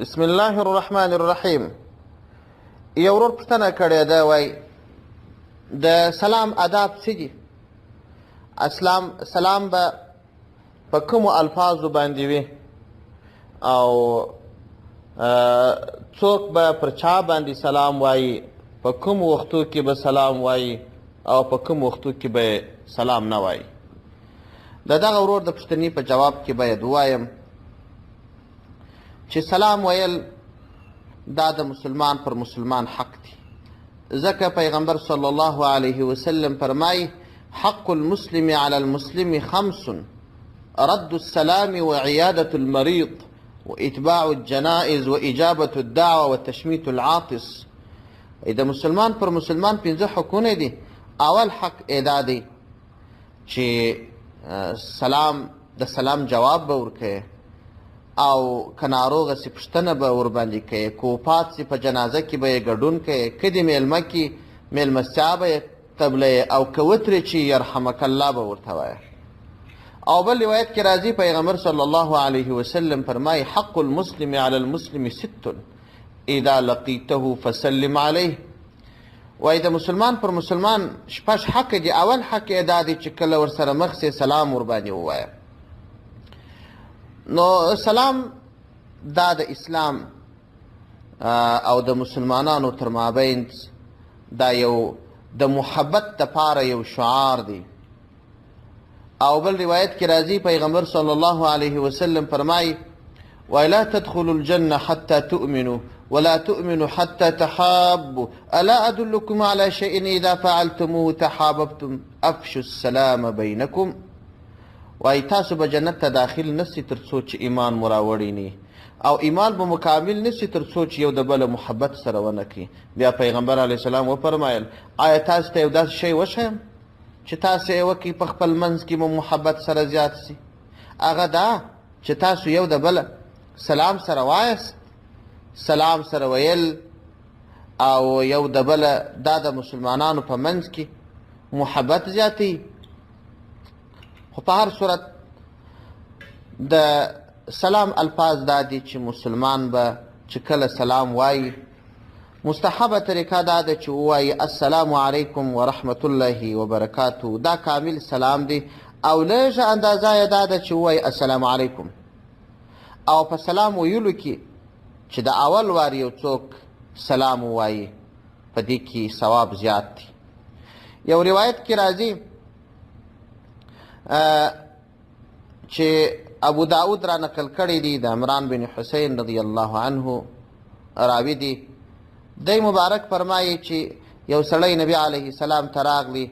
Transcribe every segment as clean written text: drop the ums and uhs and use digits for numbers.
بسم الله الرحمن الرحیم. یو ورور پوښتنه کړې ده، وایي د سلام آداب څه دي؟ سلام به په کومو الفاظو باندې وي او څوک به پر چا باندې سلام وایي، په کومو وختو کې به سلام وایي او په کومو وختو کې به سلام نه وایي. د دغه ورور د پوښتنې په جواب کې باید ووایم چې سلام ویل دا د مسلمان پر مسلمان حق دی، ځکه پیغمبر صلی الله علیه وسلم فرمایي حق المسلم على المسلم خمس: رد السلام وعيادة المريض واتباع الجنائز وإجابة الدعوة وتشميت العاطس. د مسلمان پر مسلمان 5 حقونه دي. اول حق ادا دی چې د سلام جواب به ورکوي او که ناروغه سي پوښتنه به ورباندې کوي، که وفات سي په جنازه کې به یې ګډون کوي، که د میلمه کې میلمستیا به یې قبلوي، او که وترې چې یرحمک الله به ورته وایه. او بل روایت کې راځي پیغمبر صلی الله علیه وسلم فرمایي حق المسلم على المسلم 6: اذا لقیته فسلم علیه. وایي د مسلمان پر مسلمان 6 حق دي. اول حق یې دا دی چې کله ورسره مخ سي سلام ورباندې ووایه. نو سلام دا د اسلام او د مسلمانانو تر مابین دا یو د محبت دپاره یو شعار دی. او بل روایت کې راځي پیغمبر صلی الله علیه وسلم فرمایي ولا تدخلوا الجنة حتى تؤمنوا ولا تؤمنوا حتى تحابوا ألا أدلكم على شيء إذا فعلتموه تحاببتم أفشوا السلام بينكم. وای تاسو به جنت ته داخل نسی تر څو چې ایمان مو راوړی نه، او ایمان به مکامل نسی تر څو چې یو د بله محبت سره ونه کړي. بیا پیغمبر علیه السلام وفرمایل آیا تاسو ته یو داسې شی وښیم چې تاسو یې وکړئ په خپل منځ کې مو محبت سره زیات سي؟ هغه دا چې تاسو یو د بله سلام سره وایست. سلام سره ویل او یو د بله دا د مسلمانانو په منځ کې محبت زیاتوي. خو په هر صورت د سلام الفاظ دا دي چې مسلمان به چې کله سلام وایي مستحبه طریقه دا ده چې ووایي السلام علیکم ورحمة الله وبرکاته. دا کامل سلام دی. او لږه اندازه یې دا ده چې ووایي السلام علیکم. او په سلام ویلو کې چې د اول وار یو څوک سلام ووایي په دې کې ثواب زیات دی. یو روایت کې راځي چې ابو داود را نقل کړی دی د عمران بن حسین رضی الله عنه راوي دی. دی مبارک فرمایي چې یو سړی نبی علیه السلام ته راغلی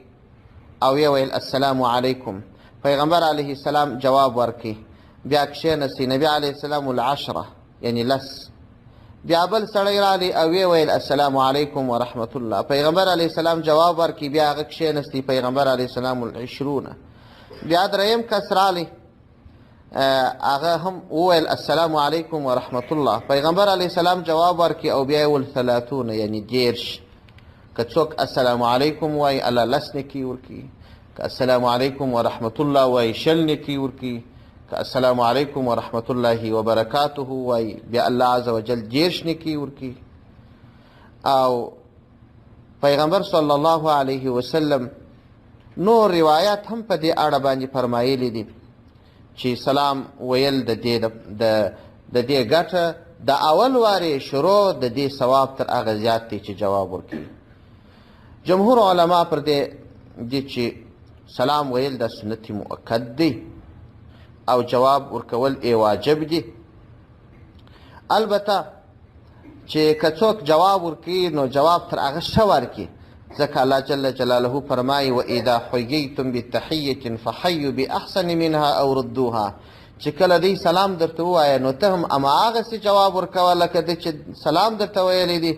او یې ویل السلام علیکم. پیغمبر علیه السلام جواب ورکړي. بیا کښېنستی. نبی علیه السلام العشره یعنی لس. بیا بل سړی راغلی او یې ویل السلام علیکم ورحمة الله. پیغمبر علیه السلام جواب ورکړي. بیا هغه کښېنستی. پیغمبر علیه السلام العشرونه. بیا دریم کس رالی هغه هم وویل السلام علیکم ورحمة الله. پیغمبر علیه السلام جواب ورکړي او بیا یې ویل 30 یعنی 30. که څوک السلام علیکم وایي الله 10 نیکي ورکړي، که السلام علیکم ورحمة الله وایي 20 نیکي ورکړي، که السلام علیکم ورحمة الله وبرکاته وایي بیا الله عز وجل 30 نیکي ورکړي. او پیغمبر صلی الله علیه وسلم نور روایات هم په دې اړه باندې فرمایلی دي چې سلام ویل د دې ګټه د اول وارې شروع د دې ثواب تر هغه زیات دی چې جواب ورکوي. جمهور علما پر دې دي چې سلام ویل د سنت مؤکد دی او جواب ورکول یې واجب دی. البته چې که څوک جواب ورکوي نو جواب تر هغه ښه ورکړي، ځکه الله جل جلاله فرمایي واذا حییتم بتحیة فحیوا باحسن منها او ردوها. چې کله دی سلام درته ووایه نو ته هم هماغسې جواب ورکوه لکه دی چې سلام درته ویلی دی،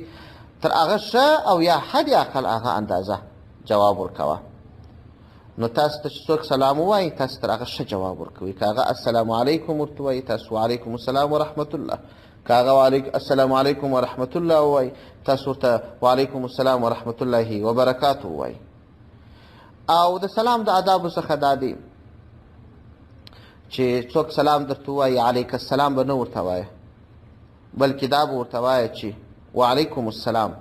تر هغه ښه او یا حد اقل هغه اندازه جواب ورکوه. نو تاسو ته چې څوک سلام ووایي تاسو تر هغه ښه جواب ورکوئ. که هغه السلام علیکم ورته وایي تاسو وعلیکم السلام ورحمة الله. که هغه السلام علیکم ورحمة الله ووایي تاسو ورته وعلیکم السلام ورحمة الله وبرکاته ووایي. او د سلام د آدابو څخه دا دی چې څوک سلام درته ووایي علیک السلام به نه ورته وایه، بلکې دا به ورته وایه چې وعلیکم السلام،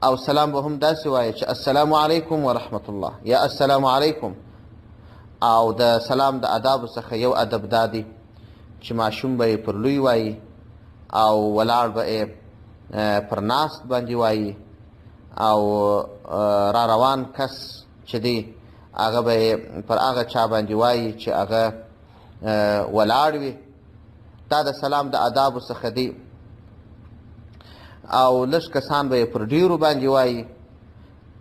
او سلام به هم داسې وایه چې السلام علیکم ورحمت الله یا السلام علیکم. او د سلام د آدابو څخه یو ادب دا دی چې ماشوم به یې پر لوی وایي او ولاړ به یې پر ناست باندې وایي، او را روان کس چې دی هغه به یې پر هغه چا باندې وایي چې هغه ولاړ وي. دا د سلام د آدابو څخه دی. او لږ کسان به یې پر ډیرو باندې وایي.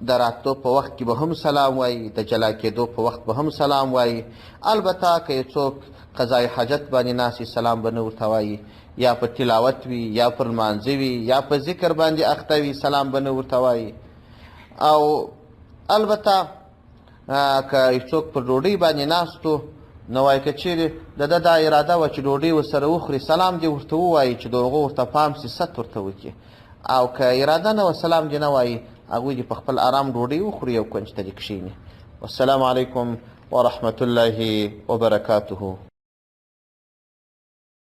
د راتلو په وخت کې به هم سلام وایي، د جلا کېدو په وخت به هم سلام وایي. البته که یې څوک قضای حاجت باندې ناست سلام به نه ورته وایي، یا په تلاوت وي یا پر لمانځه وي یا په ذکر باندې اخته وي سلام به نه ورته وایي. او البته که څوک پر ډوډۍ باندې ناست و نو وایي که چیرې د ده دا اراده وه چې ډوډۍ ورسره وخوري سلام دې ورته ووایي چې د هغو ورته پام سي ست ورته وکړي. او که اراده نه وه سلام دې نه وایي، هغوی دې په خپل آرام ډوډۍ وخوري او کونج ته دې کښېني. والسلام علیکم ورحمة الله وبرکاته.